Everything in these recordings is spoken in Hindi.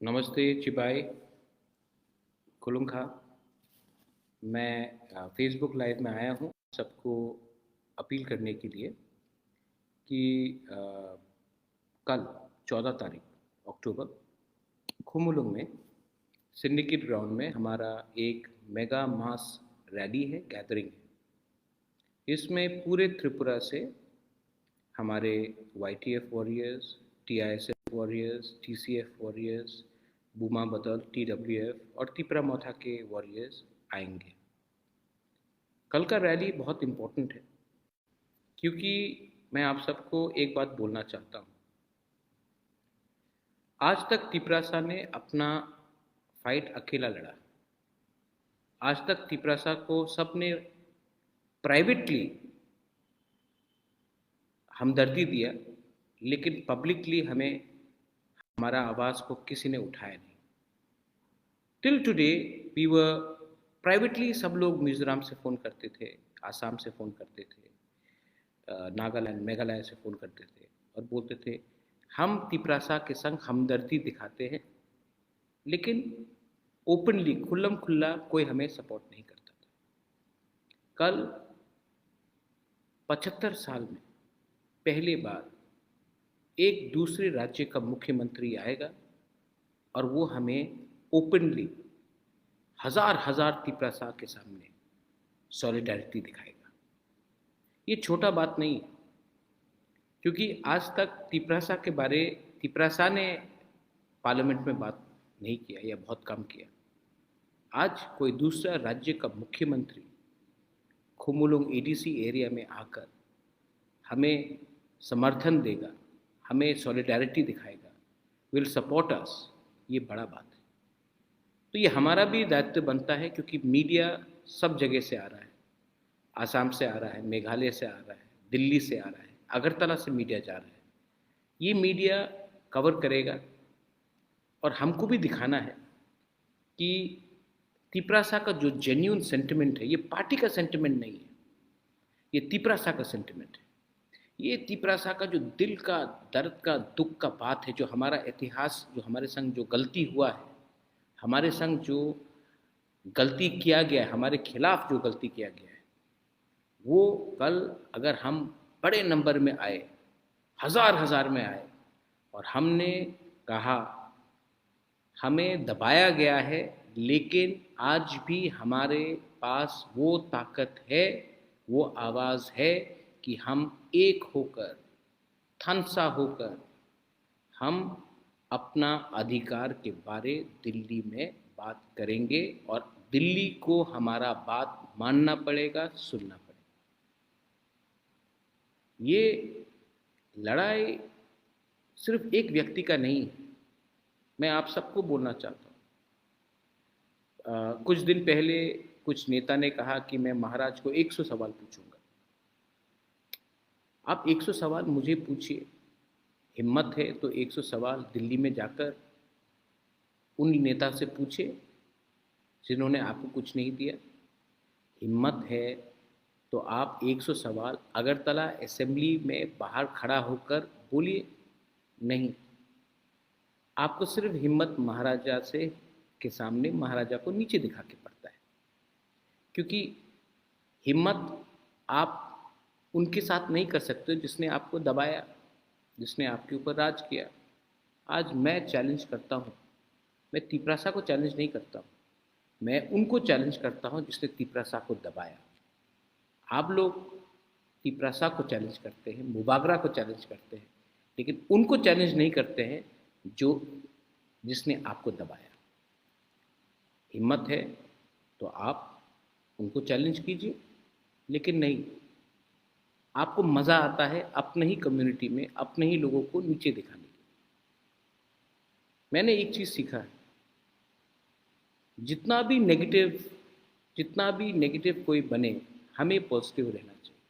नमस्ते चिबाई कुलुंखा। मैं फेसबुक लाइव में आया हूँ सबको अपील करने के लिए कि कल 14 तारीख अक्टूबर खुमुलुंग में सिंडिकेट ग्राउंड में हमारा एक मेगा मास रैली है, गैदरिंग है। इसमें पूरे त्रिपुरा से हमारे YTF warriors, TISF warriors, TCF warriors, बूमा बदल, TWF और तिपरा मोथा के वॉरियर्स आएंगे। कल का रैली बहुत इम्पोर्टेंट है क्योंकि मैं आप सबको एक बात बोलना चाहता हूँ। आज तक तिपरासा ने अपना फाइट अकेला लड़ा। आज तक तिपरासा को सबने प्राइवेटली हमदर्दी दिया, लेकिन पब्लिकली हमारा आवाज़ को किसी ने उठाया नहीं। Till today we were privately, सब लोग मिजोरम से फ़ोन करते थे, आसाम से फ़ोन करते थे, नागालैंड मेघालय से फ़ोन करते थे और बोलते थे हम तिपरासा के संग हमदर्दी दिखाते हैं, लेकिन ओपनली खुल्लम खुल्ला कोई हमें सपोर्ट नहीं करता था। कल 75 साल में पहली बार एक दूसरे राज्य का मुख्यमंत्री आएगा और वो हमें ओपनली हजार हजार तिपरासा के सामने सॉलिडारिटी दिखाएगा। ये छोटा बात नहीं है, क्योंकि आज तक तिपरासा ने पार्लियामेंट में बात नहीं किया या बहुत कम किया। आज कोई दूसरा राज्य का मुख्यमंत्री खुमुलुंग ADC एरिया में आकर हमें समर्थन देगा, हमें सॉलिडारिटी दिखाएगा, विल सपोर्ट अस। ये बड़ा बात है। तो ये हमारा भी दायित्व बनता है, क्योंकि मीडिया सब जगह से आ रहा है। आसाम से आ रहा है, मेघालय से आ रहा है, दिल्ली से आ रहा है, अगरतला से मीडिया जा रहा है। ये मीडिया कवर करेगा और हमको भी दिखाना है कि तिपरासा का जो जेन्युइन सेंटिमेंट है, ये पार्टी का सेंटिमेंट नहीं है, ये तिपरासा का सेंटिमेंट है। ये तिपरासा का जो दिल का दर्द का दुख का बात है, जो हमारा इतिहास, जो हमारे संग जो गलती हुआ है, हमारे संग जो गलती किया गया है, हमारे खिलाफ जो गलती किया गया है, वो कल अगर हम बड़े नंबर में आए, हजार हजार में आए और हमने कहा हमें दबाया गया है, लेकिन आज भी हमारे पास वो ताकत है, वो आवाज़ है कि हम एक होकर, थनसा होकर, हम अपना अधिकार के बारे दिल्ली में बात करेंगे और दिल्ली को हमारा बात मानना पड़ेगा, सुनना पड़ेगा। ये लड़ाई सिर्फ एक व्यक्ति का नहीं है। मैं आप सबको बोलना चाहता हूँ। कुछ दिन पहले कुछ नेता ने कहा कि मैं महाराज को 100 सवाल पूछूंगा। आप 100 सवाल मुझे पूछिए, हिम्मत है तो 100 सवाल दिल्ली में जाकर उन नेता से पूछे जिन्होंने आपको कुछ नहीं दिया। हिम्मत है तो आप 100 सवाल अगरतला असेंबली में बाहर खड़ा होकर बोलिए। नहीं, आपको सिर्फ हिम्मत महाराजा से के सामने महाराजा को नीचे दिखा के पड़ता है, क्योंकि हिम्मत आप उनके साथ नहीं कर सकते जिसने आपको दबाया, जिसने आपके ऊपर राज किया। आज मैं चैलेंज करता हूँ, मैं तिपरासा को चैलेंज नहीं करता हूँ, मैं उनको चैलेंज करता हूँ जिसने तिपरासा को दबाया। आप लोग तिपरासा को चैलेंज करते हैं, मुबागरा को चैलेंज करते हैं, लेकिन उनको चैलेंज नहीं करते हैं जिसने आपको दबाया। हिम्मत है तो आप उनको चैलेंज कीजिए, लेकिन नहीं, आपको मज़ा आता है अपने ही कम्युनिटी में अपने ही लोगों को नीचे दिखाने की। मैंने एक चीज़ सीखा है, जितना भी नेगेटिव कोई बने, हमें पॉजिटिव रहना चाहिए।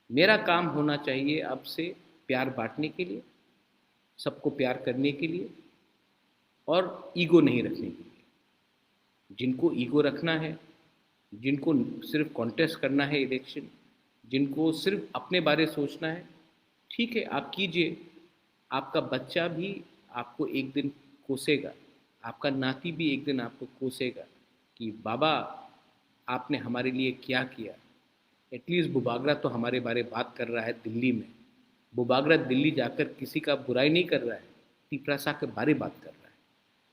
मेरा काम होना चाहिए अब से प्यार बांटने के लिए, सबको प्यार करने के लिए और ईगो नहीं रखने के लिए। जिनको ईगो रखना है, जिनको सिर्फ कॉन्टेस्ट करना है इलेक्शन, जिनको सिर्फ अपने बारे सोचना है, ठीक है, आप कीजिए। आपका बच्चा भी आपको एक दिन कोसेगा, आपका नाती भी एक दिन आपको कोसेगा कि बाबा आपने हमारे लिए क्या किया। एटलीस्ट बुबागरा तो हमारे बारे बात कर रहा है दिल्ली में। बुबागरा दिल्ली जाकर किसी का बुराई नहीं कर रहा है, तिपरासा के बारे बात कर रहा है।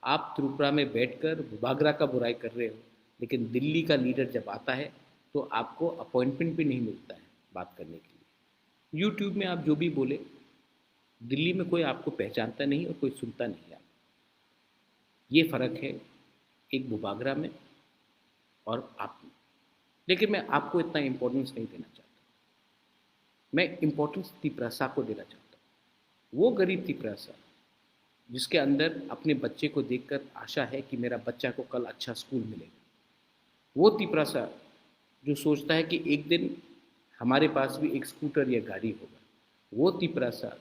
आप त्रिपुरा में बैठकर बुबागरा का बुराई कर रहे हो, लेकिन दिल्ली का लीडर जब आता है तो आपको अपॉइंटमेंट भी नहीं मिलता है बात करने के लिए। यूट्यूब में आप जो भी बोले, दिल्ली में कोई आपको पहचानता नहीं और कोई सुनता नहीं। आप ये फ़र्क है एक बुबागरा में और आप में। लेकिन मैं आपको इतना इम्पोर्टेंस नहीं देना चाहता, मैं इम्पोर्टेंस तिपरासा को देना चाहता हूँ। वो गरीब तिपरासा जिसके अंदर अपने बच्चे को देखकर आशा है कि मेरा बच्चा को कल अच्छा स्कूल मिलेगा। वो तिपरासा जो सोचता है कि एक दिन हमारे पास भी एक स्कूटर या गाड़ी होगा। वो तिपरासा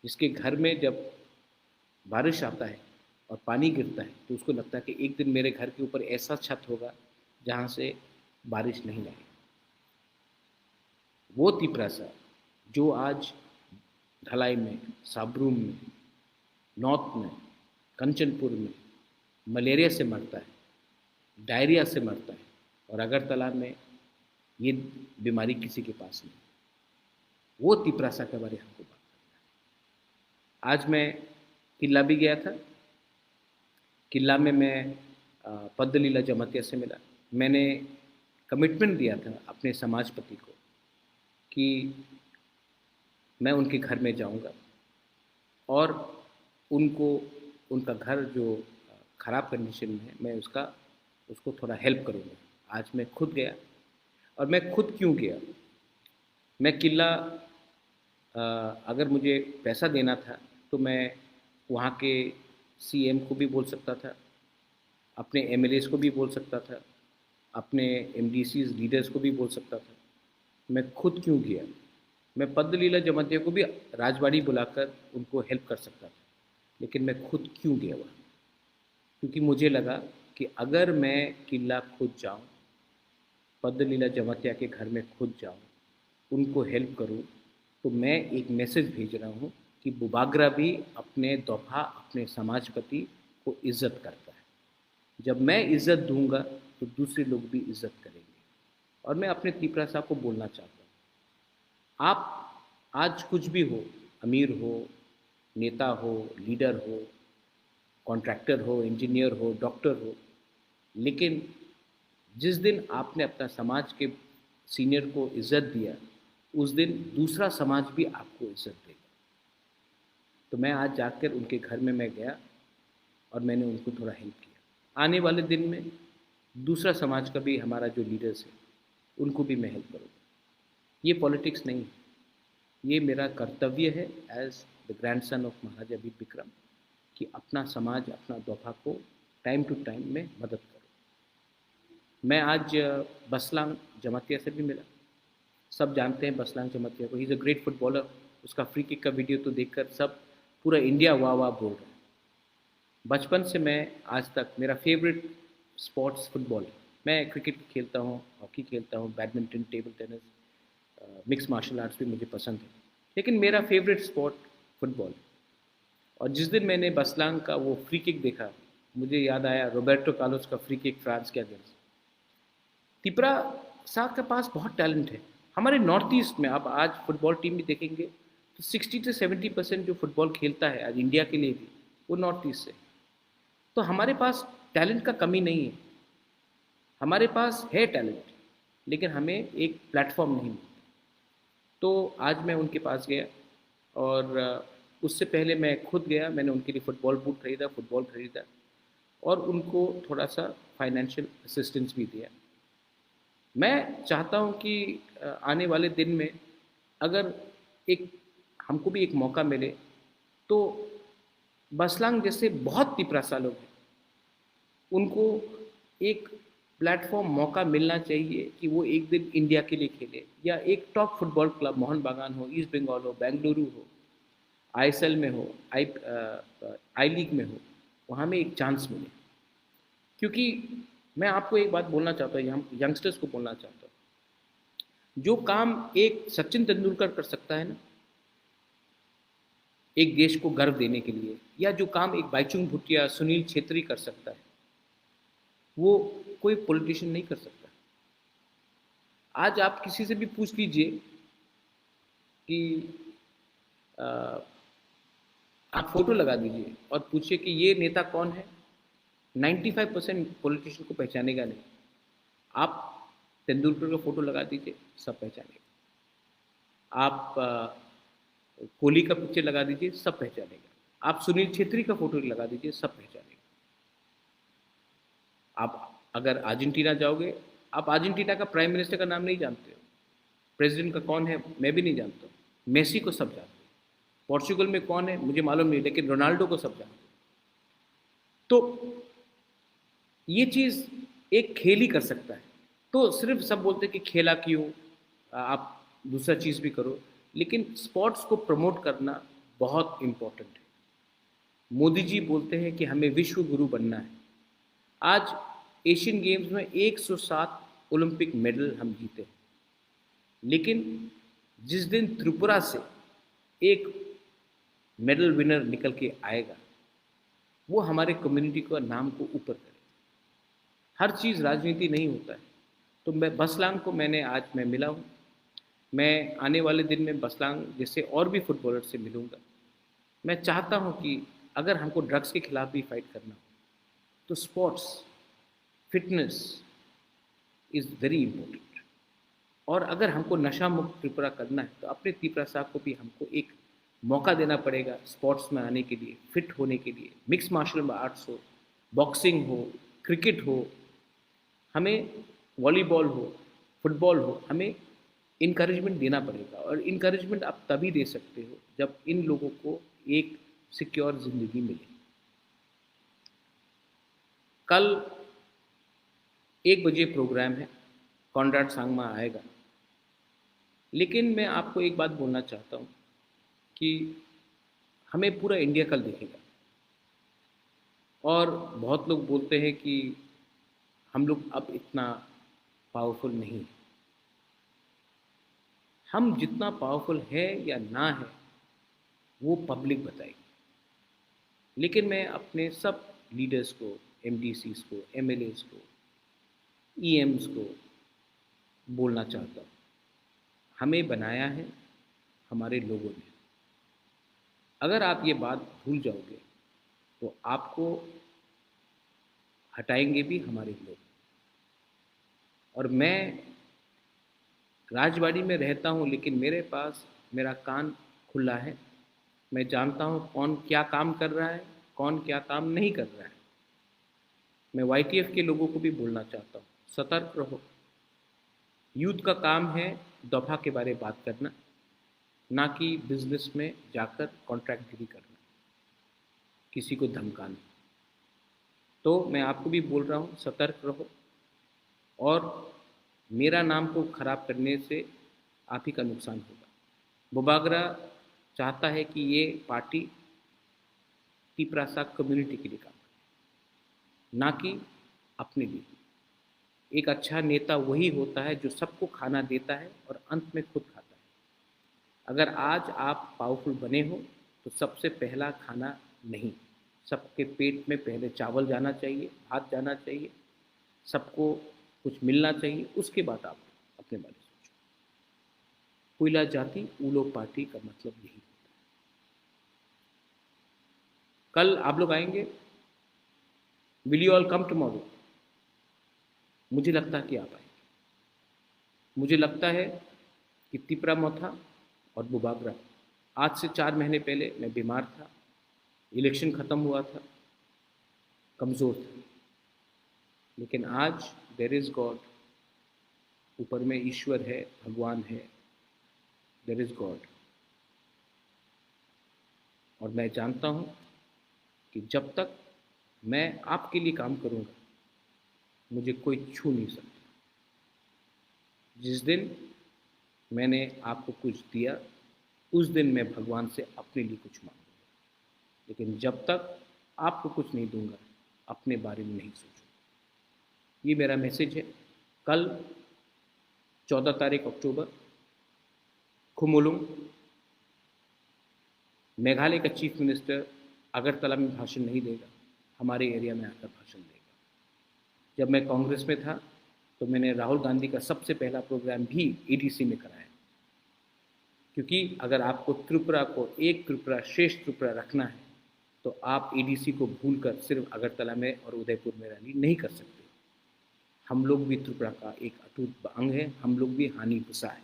जिसके घर में जब बारिश आता है और पानी गिरता है तो उसको लगता है कि एक दिन मेरे घर के ऊपर ऐसा छत होगा जहाँ से बारिश नहीं आएगी। वो तिपरासा जो आज ढलाई में, साबरूम में, नॉर्थ में, कंचनपुर में मलेरिया से मरता है, डायरिया से मरता है, और अगरतला में ये बीमारी किसी के पास नहीं। वो तिपरासा के बारे में हमको बात करना है। आज मैं किला भी गया था। किला में मैं पद्दलीला जमातिया से मिला। मैंने कमिटमेंट दिया था अपने समाजपति को कि मैं उनके घर में जाऊंगा और उनको उनका घर जो ख़राब कंडीशन में है मैं उसको थोड़ा हेल्प करूंगा। आज मैं खुद गया। और मैं खुद क्यों गया? मैं किला अगर मुझे पैसा देना था तो मैं वहाँ के सीएम को भी बोल सकता था, अपने एमएलएस को भी बोल सकता था, अपने एमडीसीज लीडर्स को भी बोल सकता था। मैं खुद क्यों गया? मैं पद्दलीला जमातिया को भी राजवाड़ी बुलाकर उनको हेल्प कर सकता था, लेकिन मैं खुद क्यों गया वहाँ? क्योंकि मुझे लगा कि अगर मैं किला खुद जाऊँ, पद्दलीला जमातिया के घर में खुद जाऊँ, उनको हेल्प करूँ, तो मैं एक मैसेज भेज रहा हूँ कि बुबागरा भी अपने दोफा, अपने समाजपति को इज़्ज़त करता है। जब मैं इज़्ज़त दूंगा तो दूसरे लोग भी इज़्ज़त करेंगे। और मैं अपने तिपरासा को बोलना चाहता हूँ, आप आज कुछ भी हो, अमीर हो, नेता हो, लीडर हो, कॉन्ट्रैक्टर हो, इंजीनियर हो, डॉक्टर हो, लेकिन जिस दिन आपने अपना समाज के सीनियर को इज़्ज़त दिया, उस दिन दूसरा समाज भी आपको इज़्ज़त देगा। तो मैं आज जाकर उनके घर में मैं गया और मैंने उनको थोड़ा हेल्प किया। आने वाले दिन में दूसरा समाज का भी, हमारा जो लीडर्स है, उनको भी मैं हेल्प करूँगा। ये पॉलिटिक्स नहीं है, ये मेरा कर्तव्य है as the grandson of Maharaja Bir Vikram कि अपना समाज, अपना दोफा को टाइम टू टाइम में मदद करूँ। मैं आज बसलांग जमातिया से भी मिला। सब जानते हैं बसलांग जमातिया को, he is a great footballer. उसका फ्री किक का वीडियो तो देखकर सब पूरा इंडिया वाह वाह बोल रहा है। बचपन से मैं आज तक, मेरा फेवरेट स्पोर्ट्स फुटबॉल है। मैं क्रिकेट खेलता हूँ, हॉकी खेलता हूँ, badminton, table tennis, mix martial arts भी मुझे पसंद है, लेकिन मेरा फेवरेट स्पोर्ट फुटबॉल है। और जिस दिन मैंने बसलांग का वो फ्री किक देखा, मुझे याद आया रोबर्टो कार्लोस का फ्री किक फ्रांस के अगेंस्ट। तिपरासा के पास बहुत टैलेंट है। हमारे नॉर्थ ईस्ट में आप आज फुटबॉल टीम भी देखेंगे तो 60 से 70% जो फुटबॉल खेलता है आज इंडिया के लिए भी, वो नॉर्थ ईस्ट से। तो हमारे पास टैलेंट का कमी नहीं है, हमारे पास है टैलेंट, लेकिन हमें एक प्लेटफॉर्म नहीं मिलता। तो आज मैं उनके पास गया और उससे पहले मैं खुद गया। मैंने उनके लिए फुटबॉल बूट खरीदा, फुटबॉल खरीदा और उनको थोड़ा सा फाइनेंशियल असिस्टेंस भी दिया। मैं चाहता हूँ कि आने वाले दिन में अगर एक हमको भी एक मौका मिले तो बसलांग जैसे बहुत तिपरासा लोग हैं, उनको एक प्लेटफॉर्म, मौका मिलना चाहिए कि वो एक दिन इंडिया के लिए खेले, या एक टॉप फुटबॉल क्लब, मोहन बागान हो, ईस्ट बंगाल हो, बेंगलुरु हो, आईएसएल में हो, आई लीग में हो, वहाँ में एक चांस मिले। क्योंकि मैं आपको एक बात बोलना चाहता हूँ, यंगस्टर्स को बोलना चाहता हूँ, जो काम एक सचिन तेंदुलकर कर सकता है ना, एक देश को गर्व देने के लिए, या जो काम एक बाईचुंग भूटिया, सुनील छेत्री कर सकता है, वो कोई पॉलिटिशियन नहीं कर सकता। आज आप किसी से भी पूछ लीजिए कि अ, आप फोटो लगा दीजिए और पूछिए कि ये नेता कौन है, 95% पॉलिटिशियन को पहचानेगा नहीं। आप तेंदुलकर का फोटो लगा दीजिए, सब पहचानेगा। आप कोहली का पिक्चर लगा दीजिए, सब पहचानेगा। आप सुनील छेत्री का फोटो लगा दीजिए, सब पहचानेगा। आप अगर अर्जेंटीना जाओगे, आप अर्जेंटीना का प्राइम मिनिस्टर का नाम नहीं जानते हो, प्रेसिडेंट का कौन है मैं भी नहीं जानता हूँ, मेसी को सब जानते हैं। पोर्चुगल में कौन है मुझे मालूम नहीं, लेकिन रोनाल्डो को सब जानते हैं। तो ये चीज़ एक खेल ही कर सकता है। तो सिर्फ सब बोलते हैं कि खेला क्यों, आप दूसरा चीज़ भी करो, लेकिन स्पोर्ट्स को प्रमोट करना बहुत इम्पोर्टेंट है। मोदी जी बोलते हैं कि हमें विश्व गुरु बनना है। आज एशियन गेम्स में 107 ओलंपिक मेडल हम जीते हैं, लेकिन जिस दिन त्रिपुरा से एक मेडल विनर निकल के आएगा, वो हमारे कम्युनिटी का नाम को ऊपर करेगा। हर चीज़ राजनीति नहीं होता है। तो मैं बसलांग को मैं मिला हूँ। मैं आने वाले दिन में बसलांग जैसे और भी फुटबॉलर से मिलूँगा। मैं चाहता हूँ कि अगर हमको ड्रग्स के खिलाफ भी फाइट करना हो, तो sports, fitness is very important. और अगर हमको नशा मुक्त त्रिपुरा करना है, तो अपने त्रिपुरा साहब को भी हमको एक मौका देना पड़ेगा स्पोर्ट्स में आने के लिए, फिट होने के लिए। मिक्स मार्शल आर्ट्स हो, बॉक्सिंग हो, क्रिकेट हो, हमें वॉलीबॉल हो, फुटबॉल हो, हमें इनकरेजमेंट देना पड़ेगा। और इनकरेजमेंट आप तभी दे सकते हो जब इन लोगों को एक सिक्योर ज़िंदगी मिले। कल 1 बजे प्रोग्राम है, कॉन्राड सांगमा आएगा। लेकिन मैं आपको एक बात बोलना चाहता हूँ कि हमें पूरा इंडिया कल देखेगा। और बहुत लोग बोलते हैं कि हम लोग अब इतना पावरफुल नहीं है। हम जितना पावरफुल है या ना है, वो पब्लिक बताएगी। लेकिन मैं अपने सब लीडर्स को, एमडीसीज को, एमएलएस को, ईएम्स को बोलना चाहता हूँ, हमें बनाया है हमारे लोगों ने। अगर आप ये बात भूल जाओगे, तो आपको हटाएंगे भी हमारे लोग। और मैं राजवाड़ी में रहता हूँ, लेकिन मेरे पास मेरा कान खुला है। मैं जानता हूँ कौन क्या काम कर रहा है, कौन क्या काम नहीं कर रहा है। मैं वाईटीएफ के लोगों को भी बोलना चाहता हूँ, सतर्क रहो। यूथ का काम है दफा के बारे में बात करना, ना कि बिजनेस में जाकर कॉन्ट्रैक्टगिरी करना, किसी को धमकाना। तो मैं आपको भी बोल रहा हूँ, सतर्क रहो। और मेरा नाम को खराब करने से आप ही का नुकसान होगा। बोबागरा चाहता है कि ये पार्टी तिपरासा कम्युनिटी के लिए काम करे, ना कि अपने लिए। एक अच्छा नेता वही होता है जो सबको खाना देता है और अंत में खुद खाता है। अगर आज आप पावरफुल बने हो, तो सबसे पहला खाना नहीं, सबके पेट में पहले चावल जाना चाहिए, भात जाना चाहिए, सबको कुछ मिलना चाहिए, उसके बाद आप अपने बारे में सोचो। कोयला जाति ऊलो पार्टी का मतलब यही होता है। कल आप लोग आएंगे, will you all come tomorrow? मुझे लगता है कि आप आएंगे। मुझे लगता है कि तिपरा मोथा और बुबागरा, आज से 4 महीने पहले मैं बीमार था, इलेक्शन ख़त्म हुआ था, कमज़ोर था, लेकिन आज देयर इज़ गॉड, ऊपर में ईश्वर है, भगवान है, देयर इज़ गॉड। और मैं जानता हूँ कि जब तक मैं आपके लिए काम करूँगा, मुझे कोई छू नहीं सकता। जिस दिन मैंने आपको कुछ दिया, उस दिन मैं भगवान से अपने लिए कुछ मांगूंगा। लेकिन जब तक आपको कुछ नहीं दूंगा, अपने बारे में नहीं सोचूंगा। ये मेरा मैसेज है। कल 14 तारीख अक्टूबर, खुमुलुंग, मेघालय का चीफ मिनिस्टर अगरतला में भाषण नहीं देगा, हमारे एरिया में आकर भाषण देगा। जब मैं कांग्रेस में था तो मैंने राहुल गांधी का सबसे पहला प्रोग्राम भी एडीसी में कराया, क्योंकि अगर आपको त्रिपुरा को एक त्रिपुरा श्रेष्ठ त्रिपुरा रखना है तो आप एडीसी को भूलकर सिर्फ अगरतला में और उदयपुर में रैली नहीं कर सकते। हम लोग भी त्रिपुरा का एक अटूट अंग है, हम लोग भी हानि पुसा है।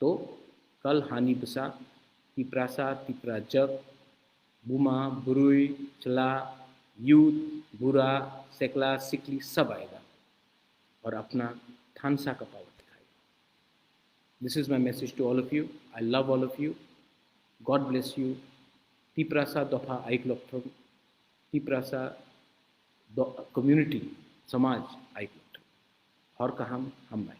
तो कल हानि पुसा तिपरासा, तिपरा जग, बुमा, बुरुई, चला, यूथ, बुरा, सेकला, सिकली सब आएगा और अपना थानसा का पावर दिखाएगा। This is my message to all of you. I love all of you. God bless you. Tiprasa दफा आइकलॉक्थम, तिपरासा कम्युनिटी समाज आइकलॉक्थम, और कहा हम बाई।